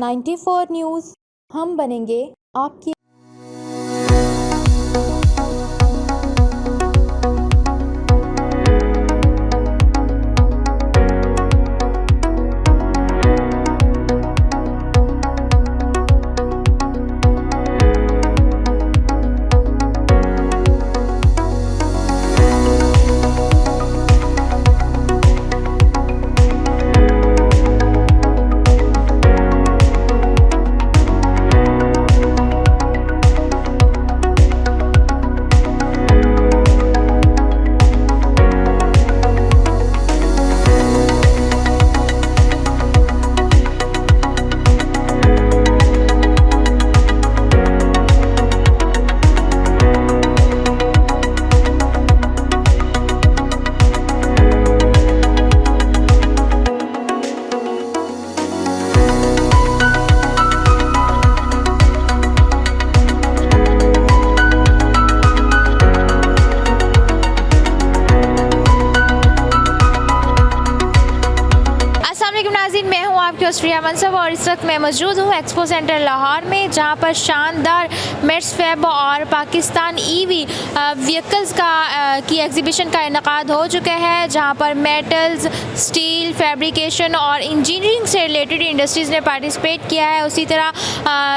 94 news, हम बनेंगे आपकी। मैं हूं आपकी ऑस्ट्रिया मनसब और इस वक्त मैं मौजूद हूं एक्सपो सेंटर लाहौर में, जहां पर शानदार मेट्स फैब और पाकिस्तान ईवी व्हीकल्स की एग्जीबिशन का इनकाद हो चुका है, जहां पर मेटल्स, स्टील, फैब्रिकेशन और इंजीनियरिंग से रिलेटेड इंडस्ट्रीज़ ने पार्टिसिपेट किया है। उसी तरह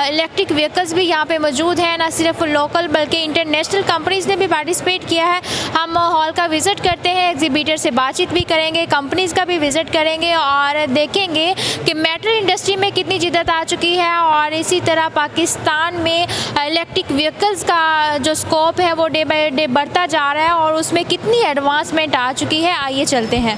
इलेक्ट्रिक व्हीकल्स भी यहाँ पे मौजूद हैं, ना सिर्फ लोकल बल्कि इंटरनेशनल कंपनीज़ ने भी पार्टिसिपेट किया है। हम हॉल का विज़िट करते हैं, एग्जीबिटर से बातचीत भी करेंगे, कंपनीज़ का भी विज़िट करेंगे और देखेंगे कि मेटल इंडस्ट्री में कितनी जिद्दत आ चुकी है और इसी तरह पाकिस्तान में इलेक्ट्रिक व्हीकल्स का जो स्कोप है वो डे बाय डे बढ़ता जा रहा है और उसमें कितनी एडवांसमेंट आ चुकी है। आइए चलते हैं।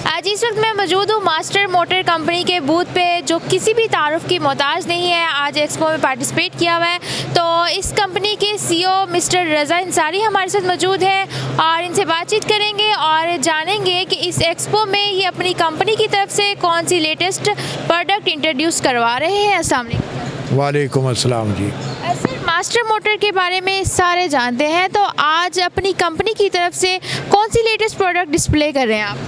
आज इस वक्त मैं मौजूद हूँ मास्टर मोटर कंपनी के बूथ पे, जो किसी भी तारुफ की मोहताज नहीं है, आज एक्सपो में पार्टिसिपेट किया हुआ है। तो इस कंपनी के सीईओ मिस्टर रज़ा अंसारी हमारे साथ मौजूद हैं और इनसे बातचीत करेंगे और जानेंगे कि इस एक्सपो में ये अपनी कंपनी की तरफ से कौन सी लेटेस्ट प्रोडक्ट इंट्रोड्यूस करवा रहे हैं। अस्सलाम वालेकुम। वालेकुम अस्सलाम जी। सर, मास्टर मोटर के बारे में सारे जानते हैं, तो आज अपनी कंपनी की तरफ से कौन सी लेटेस्ट प्रोडक्ट डिस्प्ले कर रहे हैं आप?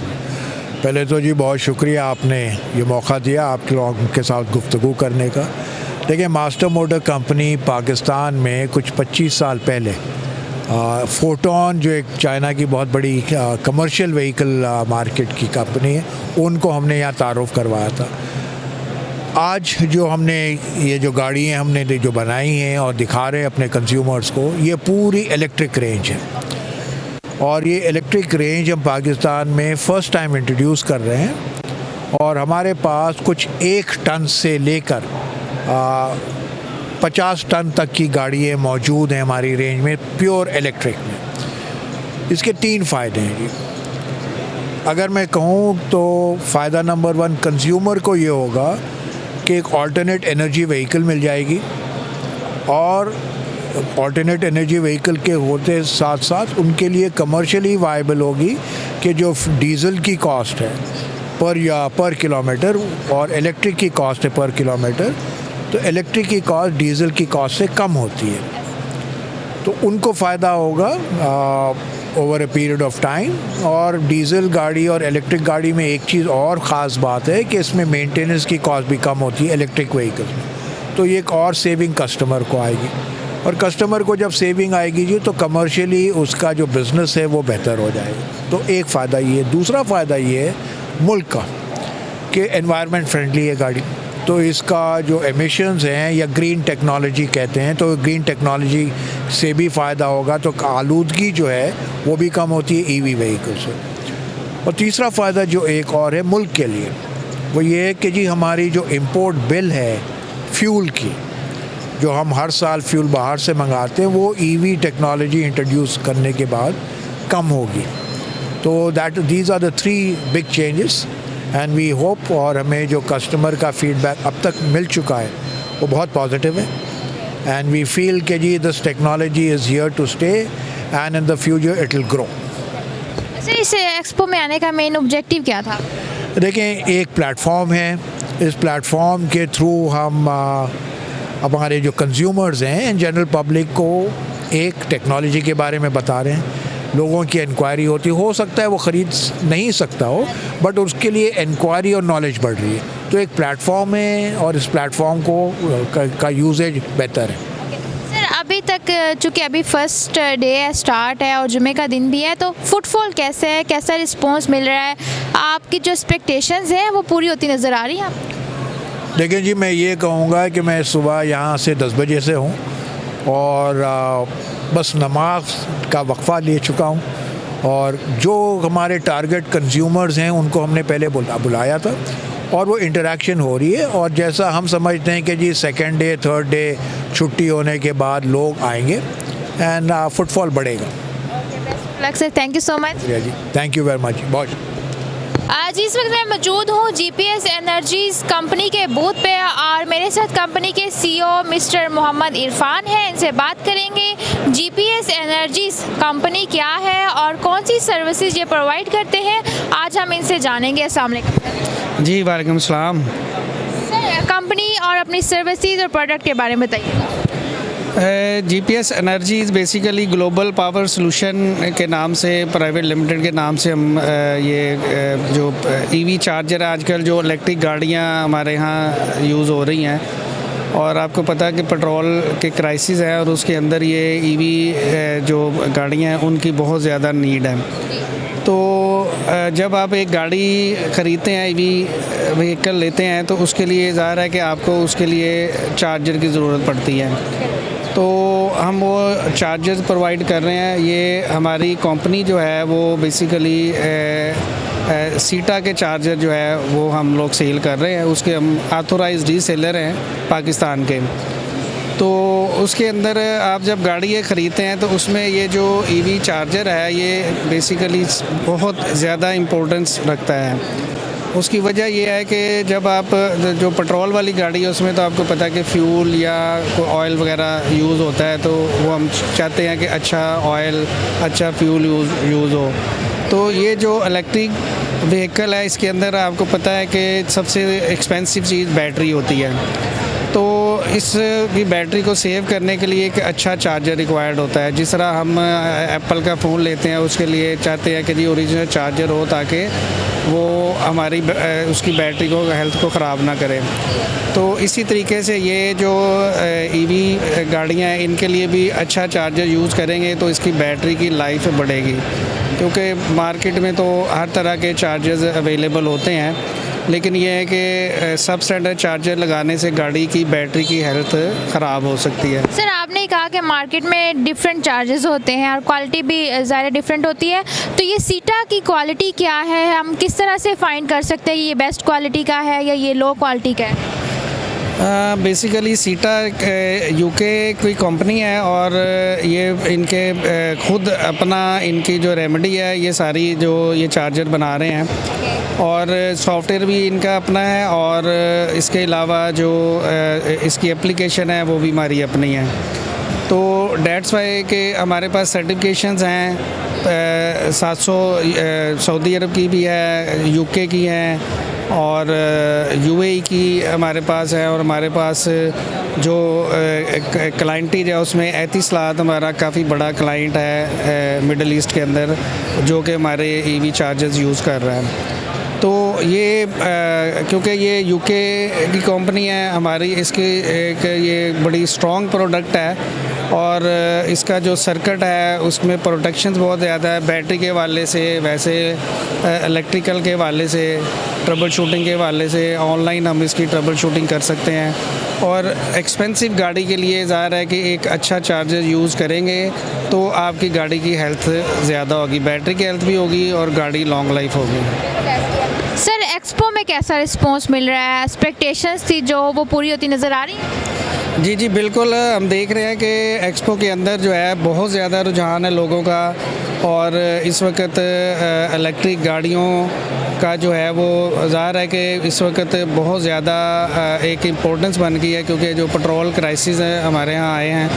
पहले तो जी बहुत शुक्रिया, आपने ये मौका दिया आपके लोगों के साथ गुफ्तगू करने का। देखिए, मास्टर मोटर कंपनी पाकिस्तान में कुछ 25 साल पहले फोटोन, जो एक चाइना की बहुत बड़ी कमर्शियल व्हीकल मार्केट की कंपनी है, उनको हमने यहाँ तारुफ करवाया था। आज जो हमने ये जो गाड़ियाँ हमने जो बनाई हैं और दिखा रहे हैं अपने कंज्यूमर्स को, ये पूरी इलेक्ट्रिक रेंज है और ये इलेक्ट्रिक रेंज हम पाकिस्तान में फ़र्स्ट टाइम इंट्रोड्यूस कर रहे हैं और हमारे पास कुछ 1 टन से लेकर 50 टन तक की गाड़ियाँ मौजूद हैं हमारी रेंज में, प्योर इलेक्ट्रिक में। इसके 3 फ़ायदे हैं जी। अगर मैं कहूँ तो फ़ायदा नंबर 1 कंज्यूमर को ये होगा कि एक ऑल्टरनेट एनर्जी व्हीकल मिल जाएगी और ऑल्टरनेट एनर्जी व्हीकल के होते साथ साथ उनके लिए कमर्शियली वायबल होगी कि जो डीज़ल की कॉस्ट है पर किलोमीटर और इलेक्ट्रिक की कॉस्ट है पर किलोमीटर, तो इलेक्ट्रिक की कॉस्ट डीज़ल की कॉस्ट से कम होती है, तो उनको फ़ायदा होगा over a period of time. और डीज़ल गाड़ी और इलेक्ट्रिक गाड़ी में एक चीज़ और ख़ास बात है कि इसमें मेंटेनेंस की कॉस्ट भी कम होती है इलेक्ट्रिक व्हीकल में, तो ये एक और सेविंग कस्टमर को आएगी और कस्टमर को जब सेविंग आएगी जी तो कमर्शियली उसका जो बिज़नेस है वो बेहतर हो जाएगा। तो एक फ़ायदा ये। दूसरा फ़ायदा ये है मुल्क का कि एनवायरनमेंट फ्रेंडली है गाड़ी, तो इसका जो एमिशंस हैं या ग्रीन टेक्नोलॉजी कहते हैं, तो ग्रीन टेक्नोलॉजी से भी फ़ायदा होगा, तो आलूदगी जो है वो भी कम होती है ईवी व्हीकल से। और तीसरा फ़ायदा जो एक और है मुल्क के लिए, वो ये है कि जी हमारी जो इम्पोर्ट बिल है फ्यूल की, जो हम हर साल फ्यूल बाहर से मंगाते हैं, वो ईवी टेक्नोलॉजी इंट्रोड्यूस करने के बाद कम होगी। तो these are the 3 big changes and we hope, और हमें जो कस्टमर का फीडबैक अब तक मिल चुका है वो बहुत पॉजिटिव है एंड वी फील कि ji this technology is here to stay and in the future it will grow. अच्छा, इस एक्सपो में आने का मेन ऑब्जेक्टिव क्या था? देखें, एक प्लेटफॉर्म है, इस प्लेटफॉर्म के थ्रू हम हमारे जो कंज्यूमर्स हैं जनरल पब्लिक को एक टेक्नोलॉजी के बारे में बता रहे हैं। लोगों की इंक्वायरी होती हो सकता है वो ख़रीद नहीं सकता हो, बट उसके लिए इंक्वायरी और नॉलेज बढ़ रही है। तो एक प्लेटफॉर्म है और इस प्लेटफॉर्म का यूजेज बेहतर है। सर अभी तक चूँकि अभी फर्स्ट डे है, स्टार्ट है और जुमे का दिन भी है, तो फुटफॉल कैसे है, कैसा रिस्पॉन्स मिल रहा है, आपकी जो एक्सपेक्टेशंस हैं वो पूरी होती नज़र आ रही हैं आपको? देखिए जी, मैं ये कहूँगा कि मैं सुबह यहाँ से 10 बजे से हूँ और बस नमाज का वक्फ़ा ले चुका हूँ और जो हमारे टारगेट कंज्यूमर्स हैं उनको हमने पहले बुलाया था और वो इंटरेक्शन हो रही है। और जैसा हम समझते हैं कि जी सेकेंड डे थर्ड डे छुट्टी होने के बाद लोग आएंगे एंड फुटफॉल बढ़ेगा। Sir thank you so much. जी थैंक यू वेरी मच। बहुत आज इस वक्त मैं मौजूद हूँ जीपीएस एनर्जीज़ कंपनी के बूथ पे और मेरे साथ कंपनी के सीईओ मिस्टर मोहम्मद इरफान हैं। इनसे बात करेंगे जीपीएस एनर्जीज़ कंपनी क्या है और कौन सी सर्विसेज ये प्रोवाइड करते हैं, आज हम इनसे जानेंगे। अस्सलाम वालेकुम। जी वालेकुम सलाम। सर कंपनी और अपनी सर्विसेज और प्रोडक्ट के बारे में बताइए। GPS energies basically global power solution के नाम से प्राइवेट लिमिटेड के नाम से हम ये जो ईवी चार्जर आजकल जो इलेक्ट्रिक गाड़ियां हमारे यहाँ यूज़ हो रही हैं और आपको पता है कि पेट्रोल के क्राइसिस है और उसके अंदर ये ईवी जो गाड़ियां हैं उनकी बहुत ज़्यादा नीड है। तो जब आप एक गाड़ी ख़रीदते हैं, ईवी व्हीकल लेते हैं, तो उसके लिए ज़ाहिर है कि आपको उसके लिए चार्जर की ज़रूरत पड़ती है। तो हम वो चार्जर्स प्रोवाइड कर रहे हैं। ये हमारी कंपनी जो है वो बेसिकली सीटा के चार्जर जो है वो हम लोग सेल कर रहे हैं, उसके हम ऑथोराइज्ड रीसेलर हैं पाकिस्तान के। तो उसके अंदर आप जब गाड़ी ये ख़रीदते हैं तो उसमें ये जो ईवी चार्जर है ये बेसिकली बहुत ज़्यादा इम्पोर्टेंस रखता है। उसकी वजह यह है कि जब आप जो पेट्रोल वाली गाड़ी है उसमें तो आपको पता है कि फ्यूल या कोई ऑयल वगैरह यूज़ होता है, तो वो हम चाहते हैं कि अच्छा ऑयल अच्छा फ्यूल यूज़ हो। तो ये जो इलेक्ट्रिक व्हीकल है इसके अंदर आपको पता है कि सबसे एक्सपेंसिव चीज़ बैटरी होती है। तो इस की बैटरी को सेव करने के लिए एक अच्छा चार्जर रिक्वायर्ड होता है। जिस तरह हम एप्पल का फ़ोन लेते हैं उसके लिए चाहते हैं कि जी ओरिजिनल चार्जर हो ताकि वो हमारी उसकी बैटरी को हेल्थ को ख़राब ना करे। तो इसी तरीके से ये जो ईवी गाड़ियाँ हैं इनके लिए भी अच्छा चार्जर यूज़ करेंगे तो इसकी बैटरी की लाइफ बढ़ेगी, क्योंकि मार्केट में तो हर तरह के चार्जर्स अवेलेबल होते हैं, लेकिन यह है कि सब स्टैंडर्ड चार्जर लगाने से गाड़ी की बैटरी की हेल्थ ख़राब हो सकती है। सर आपने कहा कि मार्केट में डिफरेंट चार्जेस होते हैं और क्वालिटी भी ज़्यादा डिफरेंट होती है, तो ये सीटा की क्वालिटी क्या है, हम किस तरह से फाइंड कर सकते हैं ये बेस्ट क्वालिटी का है या ये लो क्वालिटी का है? बेसिकली सीटा यूके कोई कंपनी है और ये इनके खुद अपना इनकी जो रेमेडी है ये सारी जो ये चार्जर बना रहे हैं और सॉफ्टवेयर भी इनका अपना है और इसके अलावा जो इसकी एप्लीकेशन है वो भी हमारी अपनी है। तो डेट्स वाई के हमारे पास सर्टिफिकेशंस हैं 700 सऊदी अरब की भी है, यूके की है और यूएई की हमारे पास है और हमारे पास जो क्लाइंटेज है उसमें एतिसलात हमारा काफ़ी बड़ा क्लाइंट है मिडल ईस्ट के अंदर, जो कि हमारे ईवी चार्जर्स यूज़ कर रहा है। तो ये क्योंकि ये यूके की कंपनी है हमारी, इसकी एक ये बड़ी स्ट्रॉन्ग प्रोडक्ट है और इसका जो सर्किट है उसमें प्रोटेक्शन बहुत ज़्यादा है बैटरी के हवाले से, वैसे इलेक्ट्रिकल के हवाले से, ट्रबल शूटिंग के हवाले से ऑनलाइन हम इसकी ट्रबल शूटिंग कर सकते हैं। और एक्सपेंसिव गाड़ी के लिए ज़ाहिर है कि एक अच्छा चार्जर यूज़ करेंगे तो आपकी गाड़ी की हेल्थ ज़्यादा होगी, बैटरी की हेल्थ भी होगी और गाड़ी लॉन्ग लाइफ होगी। सर एक्सपो में कैसा रिस्पॉन्स मिल रहा है, एक्सपेक्टेशंस थी जो वो पूरी होती नज़र आ रही है? जी बिल्कुल, हम देख रहे हैं कि एक्सपो के अंदर जो है बहुत ज़्यादा रुझान है लोगों का और इस वक्त इलेक्ट्रिक गाड़ियों का जो है वो ज़ाहिर है कि इस वक्त बहुत ज़्यादा एक इम्पोर्टेंस बन गई है, क्योंकि जो पेट्रोल क्राइसिस है हमारे यहाँ आए हैं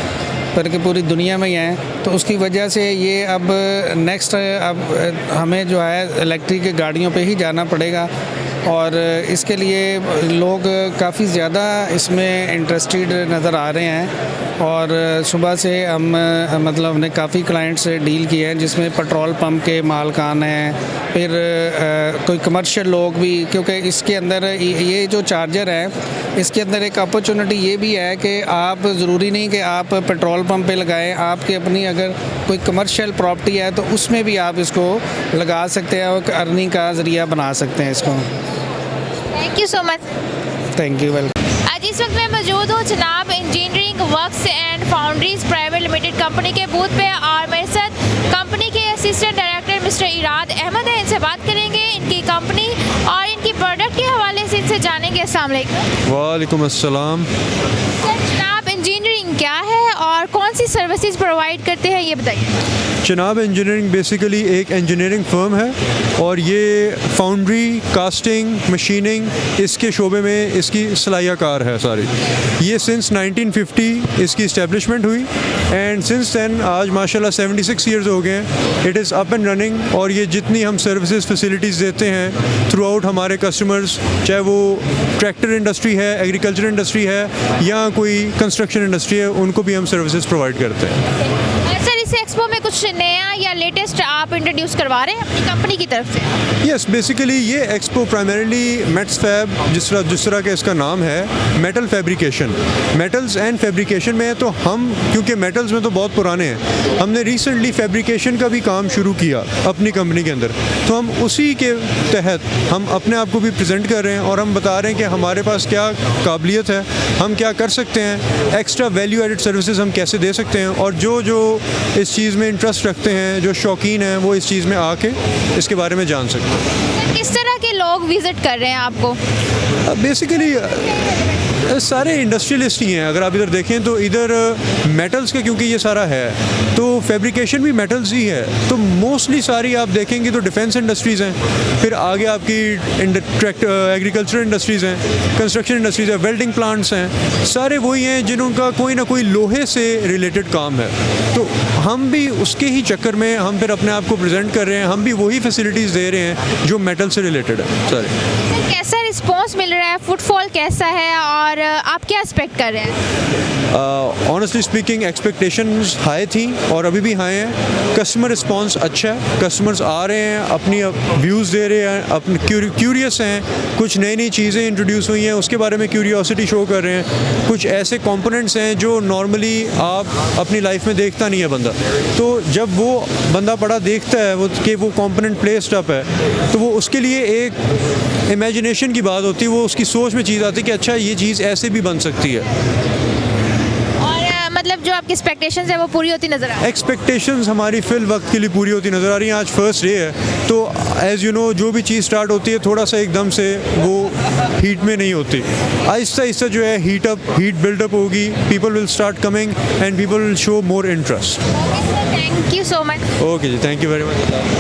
पर कि पूरी दुनिया में ही हैं, तो उसकी वजह से ये अब नेक्स्ट अब हमें जो है इलेक्ट्रिक गाड़ियों पे ही जाना पड़ेगा। और इसके लिए लोग काफ़ी ज़्यादा इसमें इंटरेस्टेड नज़र आ रहे हैं। और सुबह से हम मतलब हमने काफ़ी क्लाइंट से डील किए हैं जिसमें पेट्रोल पंप के मालकान हैं, फिर कोई कमर्शियल लोग भी, क्योंकि इसके अंदर ये जो चार्जर है इसके अंदर एक अपॉर्चुनिटी ये भी है कि आप ज़रूरी नहीं कि आप पेट्रोल पंप पे लगाएं, आपके अपनी अगर कोई कमर्शियल प्रॉपर्टी है तो उसमें भी आप इसको लगा सकते हैं और अर्निंग का ज़रिया बना सकते हैं इसको। Thank you so much. Thank you, welcome. आज इस वक्त मैं मौजूद हूँ जनाब engineering works and foundries private limited company के बूथ पे और मेरे साथ कंपनी के असिस्टेंट डायरेक्टर मिस्टर इराद अहमद है। इनसे बात करेंगे इनकी कंपनी और इनकी प्रोडक्ट के हवाले से इनसे जानेंगे। अस्सलाम वालेकुम। वालेकुम अस्सलाम। सर, जनाब इंजीनियरिंग क्या है और कौन सी सर्विसेज प्रोवाइड करते हैं ये बताइए। जनाब इंजीनियरिंग बेसिकली एक इंजीनियरिंग फर्म है और ये फाउंड्री, कास्टिंग, मशीनिंग इसके शोबे में इसकी सलाहियाकार है सारी। ये सिंस 1950 इसकी इस्टेब्लिशमेंट हुई एंड सिंस दैन आज माशाल्लाह 76 ईयर्स हो गए हैं। It is up and running और ये जितनी हम सर्विसेज फैसिलिटीज़ देते हैं थ्रू आउट हमारे कस्टमर्स, चाहे वो ट्रैक्टर इंडस्ट्री है, एग्रीकल्चर इंडस्ट्री है या कोई कंस्ट्रक्शन इंडस्ट्री है, उनको भी हम सर्विसेज प्रोवाइड करते हैं। सर, इस एक्सपो में कुछ नया या लेटेस्ट आप इंट्रोड्यूस करवा रहे हैं अपनी कंपनी की तरफ से? यस, बेसिकली ये एक्सपो प्राइमरीली मेट्स फैब जिस तरह का इसका नाम है, metal fabrication, metals and fabrication में है। तो हम क्योंकि मेटल्स में तो बहुत पुराने हैं, हमने रिसेंटली फैब्रिकेशन का भी काम शुरू किया अपनी कंपनी के अंदर। तो हम उसी के तहत हम अपने आप को भी प्रेजेंट कर रहे हैं और हम बता रहे हैं कि हमारे पास क्या काबिलियत है, हम क्या कर सकते हैं, एक्स्ट्रा वैल्यू एडेड सर्विसेज हम कैसे दे सकते हैं। और जो इस चीज़ में इंटरेस्ट रखते हैं, जो शौकीन हैं, वो इस चीज़ में आके इसके बारे में जान सकते हैं। किस तरह के लोग विजिट कर रहे हैं आपको? बेसिकली सारे इंडस्ट्रियलिस्ट ही हैं। अगर आप इधर देखें तो इधर मेटल्स का क्योंकि ये सारा है तो फैब्रिकेशन भी मेटल्स ही है। तो मोस्टली सारी आप देखेंगे तो डिफेंस इंडस्ट्रीज़ हैं, फिर आगे आपकी एग्रीकल्चर इंडस्ट्रीज़ हैं, कंस्ट्रक्शन इंडस्ट्रीज़ है, वेल्डिंग प्लांट्स हैं, सारे वही हैं जिनका कोई ना कोई लोहे से रिलेटेड काम है। तो हम भी उसके ही चक्कर में हम फिर अपने आप को प्रेजेंट कर रहे हैं, हम भी वही फैसिलिटीज़ दे रहे हैं जो मेटल से रिलेटेड है सारे। कैसा रिस्पॉन्स मिल रहा है, फुटफॉल कैसा है और आप क्या एक्सपेक्ट कर रहे हैं? ऑनेस्टली स्पीकिंग एक्सपेक्टेशंस हाई थी और अभी भी हाई हैं। कस्टमर रिस्पॉन्स अच्छा है, कस्टमर्स आ रहे हैं, अपनी व्यूज़ दे रहे हैं, अपने क्यूरियस हैं, कुछ नई नई चीज़ें इंट्रोड्यूस हुई हैं उसके बारे में क्यूरियोसिटी शो कर रहे हैं। कुछ ऐसे कंपोनेंट्स हैं जो नॉर्मली आप अपनी लाइफ में देखता नहीं है बंदा, तो जब वो बंदा पड़ा देखता है वो कि वो कंपोनेंट प्लेस्ड अप है तो वो उसके लिए एक इमेजिनेशन की बात होती है, वो उसकी सोच में चीज़ आती है कि अच्छा ये चीज़ ऐसे भी बन सकती है। मतलब जो आपकी एक्सपेक्टेशंस है वो पूरी होती नजर आ रही है? एक्सपेक्टेशंस हमारी फिल वक्त के लिए पूरी होती नज़र आ रही हैं। आज फर्स्ट डे है तो एज़ यू नो जो भी चीज़ स्टार्ट होती है थोड़ा सा एकदम से वो हीट में नहीं होती, आहिस्ता आहिस्ता जो है हीट बिल्डअप होगी, people will start coming and people will show more interest. Thank you so much. Okay जी, thank you very much.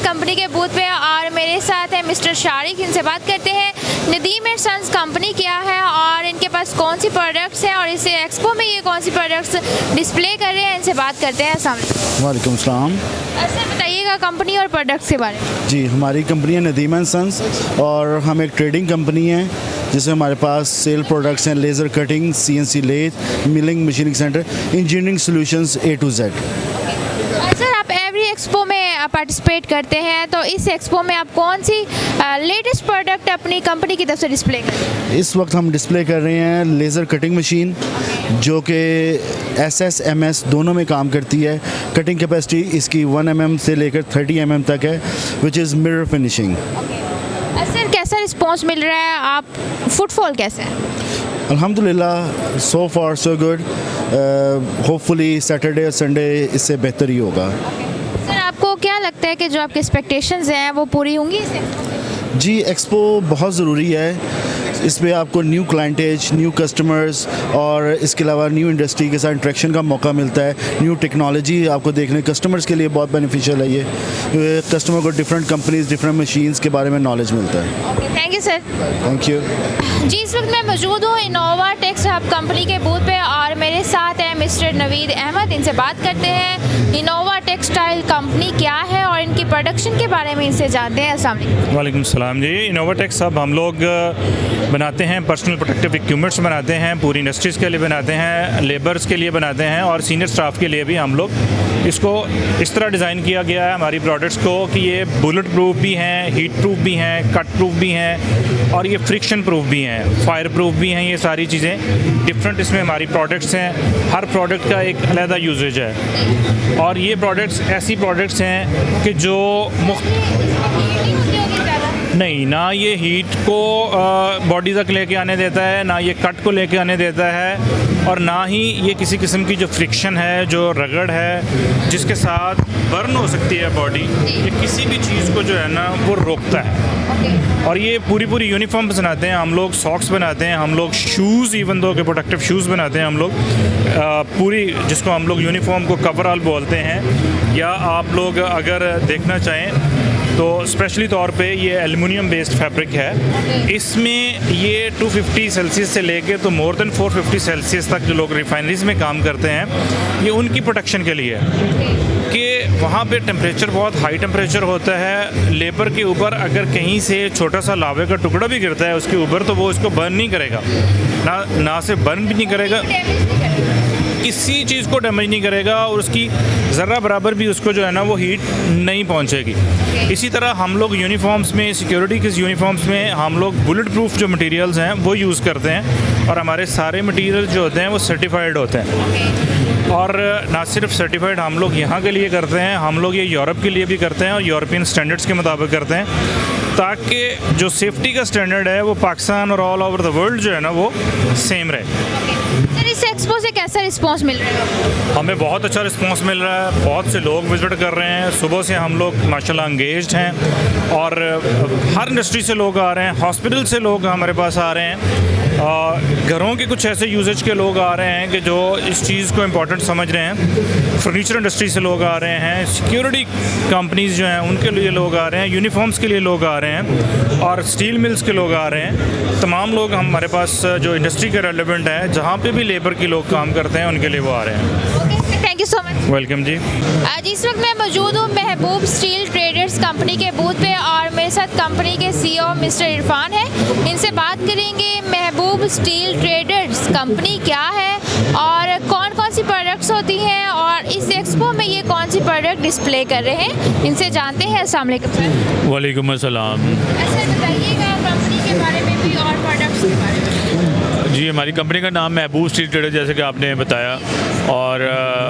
Company के बूथ पे और मेरे साथ है मिस्टर शारिक। इनसे बात करते हैं नदीम एंड सन्स कंपनी क्या है और इनके पास कौन सी प्रोडक्ट्स हैं और इस एक्सपो में ये कौन सी प्रोडक्ट्स डिस्प्ले कर रहे हैं। इनसे बात करते हैं। अस्सलाम वालेकुम। वालेकुम सलाम। सर बताइएगा कंपनी और प्रोडक्ट्स के बारे में। जी, हमारी कंपनी है नदीम एंड सन्स और हम एक ट्रेडिंग कंपनी है जिसमें हमारे पास सेल प्रोडक्ट्स हैं, laser cutting, CNC lathe, milling, machining centre, engineering solutions A to Z। Sir आप एवरी एक्सपो में पार्टिसिपेट करते हैं, तो इस एक्सपो में आप कौन सी लेटेस्ट प्रोडक्ट अपनी कंपनी की तरफ से डिस्प्ले करें? इस वक्त हम डिस्प्ले कर रहे हैं लेज़र कटिंग मशीन, जो कि SS MS दोनों में काम करती है। कटिंग कैपेसिटी इसकी 1 mm से लेकर 30 mm तक है, which is mirror finishing. Sir कैसा रिस्पॉन्स मिल रहा है, आप फुटफॉल कैसे है? अल्हम्दुलिल्लाह, सो फार सो गुड। होपफुली सैटरडे और संडे इससे बेहतर ही होगा। सर आपको क्या लगता है कि जो आपके एक्सपेक्टेशंस हैं वो पूरी होंगी इस एक्सपो से? जी, एक्सपो बहुत ज़रूरी है। इसमें आपको न्यू क्लाइंटेज, न्यू कस्टमर्स और इसके अलावा न्यू इंडस्ट्री के साथ इंटरेक्शन का मौका मिलता है। न्यू टेक्नोलॉजी आपको देखने, कस्टमर्स के लिए बहुत बेनिफिशियल है ये। कस्टमर को डिफरेंट कंपनीज, डिफरेंट मशीन्स के बारे में नॉलेज मिलता है। Thank you sir. Thank you. Ji, इस वक्त मैं मौजूद हूँ इनोवा टेक्स हब कंपनी के बूथ पे और मेरे साथ हैं मिस्टर नवीद अहमद। इनसे बात करते हैं इनोवा टेक्सटाइल कंपनी क्या है और इनकी प्रोडक्शन के बारे में इनसे जानते हैं। अस्सलाम वालेकुम। वालेकुम सलाम जी। इनोवा टेक्स हब हम लोग बनाते हैं पर्सनल प्रोटेक्टिव इक्विपमेंट्स बनाते हैं, पूरी इंडस्ट्रीज़ के लिए बनाते हैं, लेबर्स के लिए बनाते हैं और सीनियर स्टाफ के लिए भी हम लोग इसको इस तरह डिज़ाइन किया गया है हमारी प्रोडक्ट्स को कि ये बुलेट प्रूफ भी हैं, हीट प्रूफ भी हैं, कट प्रूफ भी हैं और ये फ्रिक्शन प्रूफ भी हैं, फायर प्रूफ भी हैं। ये सारी चीज़ें डिफरेंट इसमें हमारी प्रोडक्ट्स हैं। हर प्रोडक्ट का एक अलग यूजेज है और ये प्रोडक्ट्स ऐसी प्रोडक्ट्स हैं कि जो नहीं, ना ये हीट को बॉडी तक लेके आने देता है, ना ये कट को लेके आने देता है और ना ही ये किसी किस्म की जो फ्रिक्शन है, जो रगड़ है जिसके साथ बर्न हो सकती है बॉडी, ये किसी भी चीज़ को जो है ना वो रोकता है। और ये पूरी यूनिफॉर्म बनाते हैं हम लोग, सॉक्स बनाते हैं हम लोग, शूज़ इवन दो के प्रोटेक्टिव शूज़ बनाते हैं हम लोग, पूरी जिसको हम लोग यूनिफॉर्म को कवरऑल बोलते हैं। या आप लोग अगर देखना चाहें तो स्पेशली तौर पे ये एल्युमिनियम बेस्ड फैब्रिक है। इसमें ये 250 सेल्सियस से लेके तो मोर देन 450 सेल्सियस तक जो लोग रिफाइनरीज में काम करते हैं, ये उनकी प्रोटेक्शन के लिए है कि वहाँ पे टेम्परेचर बहुत हाई टेम्परेचर होता है। लेबर के ऊपर अगर कहीं से छोटा सा लावे का टुकड़ा भी गिरता है उसके ऊपर, तो वो इसको बर्न नहीं करेगा, ना से बर्न भी नहीं करेगा, किसी चीज़ को डैमेज नहीं करेगा और उसकी ज़रा बराबर भी उसको जो है ना वो हीट नहीं पहुंचेगी। इसी तरह हम लोग यूनिफॉर्म्स में, सिक्योरिटी के यूनिफॉर्म्स में हम लोग बुलेट प्रूफ जो मटेरियल्स हैं वो यूज़ करते हैं और हमारे सारे मटेरियल जो होते हैं वो सर्टिफाइड होते हैं। और ना सिर्फ सर्टिफाइड हम लोग यहाँ के लिए करते हैं, हम लोग ये यूरोप के लिए भी करते हैं और यूरोपियन स्टैंडर्ड्स के मुताबिक करते हैं, ताकि जो सेफ्टी का स्टैंडर्ड है वो पाकिस्तान और ऑल ओवर द वर्ल्ड जो है ना वो सेम रहे। सर इस एक्सपो से कैसा रिस्पांस मिल रहा है? हमें बहुत अच्छा रिस्पांस मिल रहा है, बहुत से लोग विजिट कर रहे हैं। सुबह से हम लोग माशाल्लाह एंगेज्ड हैं और हर इंडस्ट्री से लोग आ रहे हैं, हॉस्पिटल से लोग हमारे पास आ रहे हैं, घरों के कुछ ऐसे यूजेज के लोग आ रहे हैं कि जो इस चीज़ को इम्पोर्टेंट समझ रहे हैं, फर्नीचर इंडस्ट्री से लोग आ रहे हैं, सिक्योरिटी कंपनीज़ जो हैं उनके लिए लोग आ रहे हैं, यूनिफॉर्म्स के लिए लोग आ रहे हैं और स्टील मिल्स के लोग आ रहे हैं। तमाम लोग हमारे पास जो इंडस्ट्री के रेलेवेंट है, जहाँ पे भी लेबर के लोग काम करते हैं, उनके लिए वो आ रहे हैं। Thank you so much. Welcome ji. आज इस वक्त मैं मौजूद हूँ महबूब स्टील ट्रेडर्स कंपनी के बूथ पे और मेरे साथ कंपनी के CEO मिस्टर इरफान है। इनसे बात करेंगे महबूब स्टील ट्रेडर्स कंपनी क्या है और कौन कौन सी प्रोडक्ट्स होती हैं और इस एक्सपो में ये कौन सी प्रोडक्ट डिस्प्ले कर रहे हैं, इनसे जानते हैं। अस्सलाम वालेकुम सर। वालेकुम अस्सलाम। अच्छा बताइएगा कंपनी के बारे में भी और प्रोडक्ट्स के बारे में। जी, हमारी कंपनी का नाम महबूब स्टील ट्रेडर जैसे कि आपने बताया और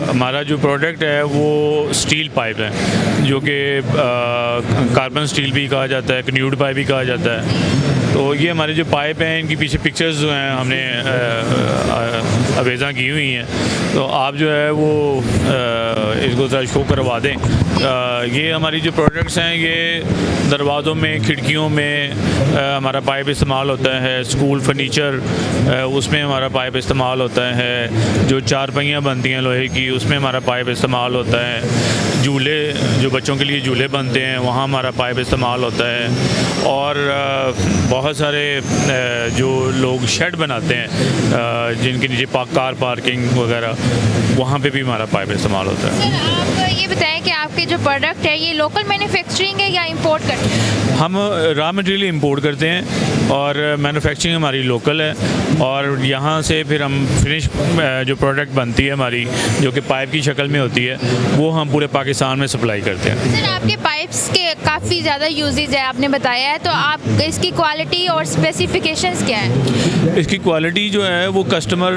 हमारा जो प्रोडक्ट है वो स्टील पाइप है, जो कि कार्बन स्टील भी कहा जाता है, कन्यूड पाइप भी कहा जाता है। तो ये हमारे जो पाइप हैं इनकी पीछे पिक्चर्स जो हैं हमने अवेज़ा की हुई हैं, तो आप जो है वो इसको ज़रा शो करवा दें। ये हमारी जो प्रोडक्ट्स हैं ये दरवाज़ों में, खिड़कियों में हमारा पाइप इस्तेमाल होता है, स्कूल फर्नीचर उसमें हमारा पाइप इस्तेमाल होता है, जो चारपहियाँ बनती हैं लोहे की उसमें हमारा पाइप इस्तेमाल होता है, झूले जो बच्चों के लिए झूले बनते हैं वहाँ हमारा पाइप इस्तेमाल होता है और बहुत सारे जो लोग शेड बनाते हैं जिनके नीचे कार पार्किंग वगैरह, वहाँ पे भी हमारा पाइप इस्तेमाल होता है। सर आप ये बताएं कि आपके जो प्रोडक्ट है ये लोकल मैन्युफैक्चरिंग है या इंपोर्ट करते हैं? हम रॉ मटेरियल इंपोर्ट करते हैं और मैन्युफैक्चरिंग हमारी लोकल है और यहाँ से फिर हम फिनिश जो प्रोडक्ट बनती है हमारी, जो कि पाइप की शक्ल में होती है, वो हम पूरे पाकिस्तान में सप्लाई करते हैं। सर आपके पाइप्स के काफ़ी ज़्यादा यूजेज है आपने बताया है, तो आप इसकी क्वालिटी और स्पेसिफिकेशंस क्या हैं? इसकी क्वालिटी जो है वो कस्टमर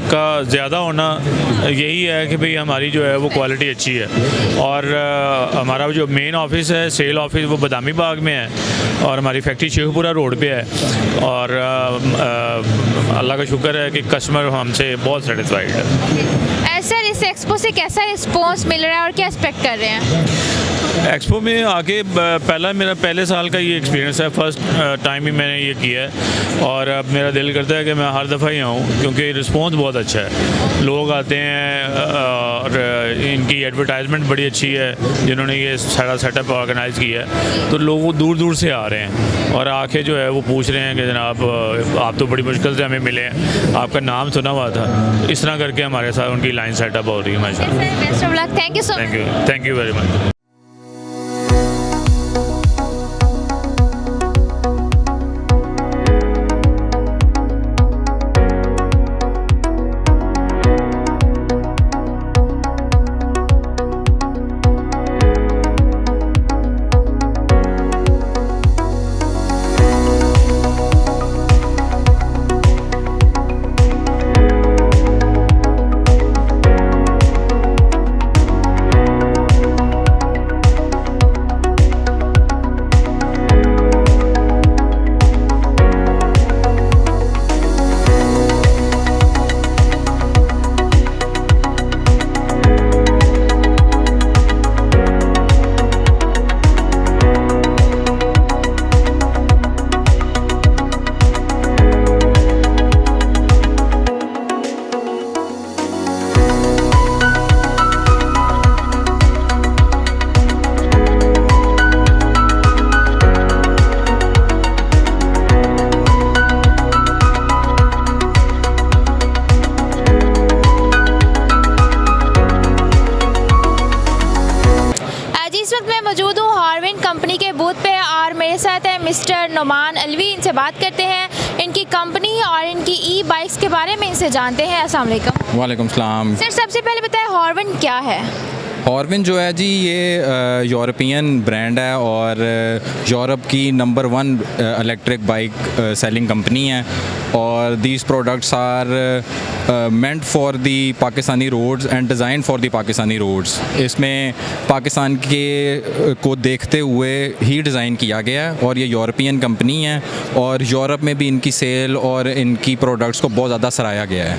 का ज़्यादा होना यही है कि भाई हमारी जो है वो क्वालिटी अच्छी है। और हमारा जो मेन ऑफिस है, सेल ऑफिस, वो बदामी बाग में है और हमारी फैक्ट्री शेखपुरा रोड पे है और अल्लाह का शुक्र है कि कस्टमर हमसे बहुत सेटिस्फाइड है। सर इस एक्सपो से कैसा रिस्पॉन्स मिल रहा है और क्या एक्सपेक्ट कर रहे हैं? एक्सपो में आके मेरा पहले साल का ये एक्सपीरियंस है, फर्स्ट टाइम ही मैंने ये किया है और अब मेरा दिल करता है कि मैं हर दफ़ा ही आऊँ क्योंकि रिस्पॉन्स बहुत अच्छा है। लोग आते हैं और इनकी एडवर्टाइजमेंट बड़ी अच्छी है, जिन्होंने ये सारा सेटअप ऑर्गेनाइज़ किया है, तो लोग दूर दूर से आ रहे हैं और आके जो है वो पूछ रहे हैं कि जनाब आप तो बड़ी मुश्किल से हमें मिले हैं, आपका नाम सुना हुआ था। इस तरह करके हमारे साथ उनकी लाइन सेटअप हो रही है। माशाल्लाह। Best of luck. Thank you so much. Thank you very much. मौजूद हूँ हॉर्विन कंपनी के बूथ पे और मेरे साथ है मिस्टर नुमान अलवी। इनसे बात करते हैं इनकी कंपनी और इनकी ई बाइक्स के बारे में इनसे जानते हैं। अस्सलाम वालेकुम। वालेकुम सलाम। सर सबसे पहले बताएं हॉर्विन क्या है? हॉर्विन जो है जी ये यूरोपियन ब्रांड है और यूरोप की number 1 electric bike selling company है और these products are meant for the Pakistani roads and design for the Pakistani roads. इसमें पाकिस्तान के को देखते हुए ही डिज़ाइन किया गया है और ये यूरोपियन कंपनी है और यूरोप में भी इनकी सेल और इनकी प्रोडक्ट्स को बहुत ज़्यादा सराहा गया है।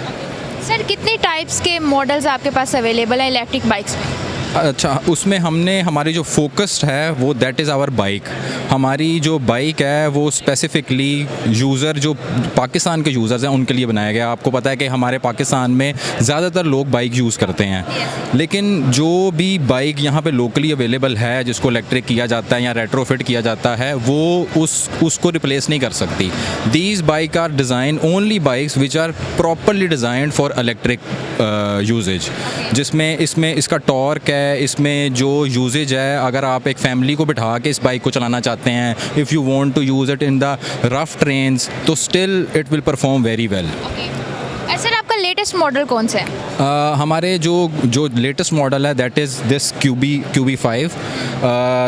सर कितने टाइप्स के मॉडल्स आपके पास अवेलेबल हैं इलेक्ट्रिक बाइक्स में? अच्छा, उसमें हमने हमारी जो फोकस्ड है वो दैट इज़ आवर बाइक। हमारी जो बाइक है वो स्पेसिफ़िकली यूज़र जो पाकिस्तान के यूज़र्स हैं उनके लिए बनाया गया। आपको पता है कि हमारे पाकिस्तान में ज़्यादातर लोग बाइक यूज़ करते हैं, लेकिन जो भी बाइक यहाँ पे लोकली अवेलेबल है जिसको इलेक्ट्रिक किया जाता है या रेट्रोफिट किया जाता है वो उसको रिप्लेस नहीं कर सकती। These bike are design only bikes which are properly designed for electric usages, जिसमें इसमें इसका टॉर्क है, इसमें जो यूजेज है, अगर आप एक फैमिली को बिठा के इस बाइक को चलाना चाहते हैं, if you want to use it in the rough terrains तो still it will perform very well. Sir आपका लेटेस्ट मॉडल कौन सा है? हमारे जो लेटेस्ट मॉडल है that is this QB5।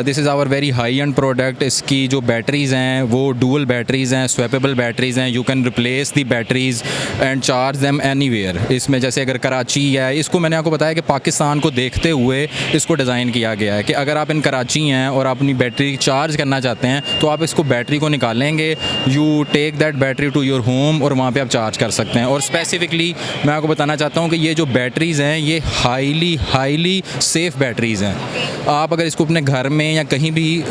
This is our very high end product. इसकी जो बैटरीज़ हैं वो डुअल बैटरीज़ हैं, स्वैपेबल बैटरीज़ हैं। You can replace the batteries and charge them anywhere. इसमें जैसे अगर कराची है, इसको मैंने आपको बताया कि पाकिस्तान को देखते हुए इसको डिज़ाइन किया गया है कि अगर आप इन कराची हैं और आप अपनी बैटरी चार्ज करना चाहते हैं तो आप इसको बैटरी को निकालेंगे, you take that battery to your home और वहाँ पर आप चार्ज कर सकते हैं। और स्पेसिफिकली मैं आपको बताना चाहता हूँ कि ये जो बैटरीज़ हैं ये हाईली सेफ़ बैटरीज़ हैं। आप अगर इसको अपने घर में या कहीं भी